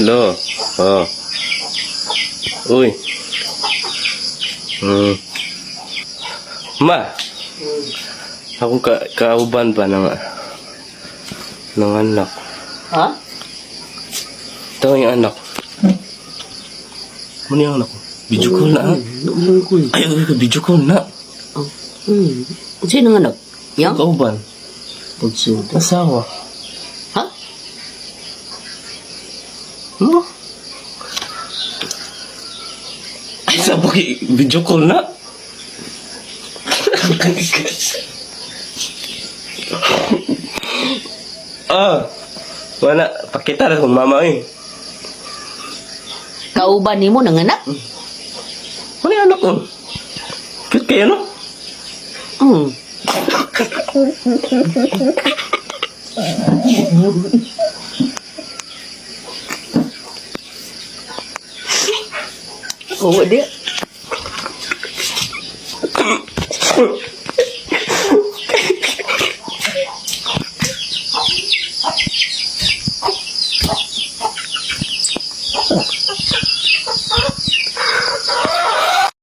Lo. Oh. Uy. Ma. Akong kauban ba ng anak. Ha? Ito yung anak. Ano yung anak ko? Video call na. Ay, video call na. Sino nga anak? Yang? Kauban. Pagsuda. Asawa. Ha? Ano? Ay, sabay, video call na. Wala. Pakita na kung mama eh. Kauban ni mo ng anak? Ano yung anak ko? Cute kayo, no? Oo, dia.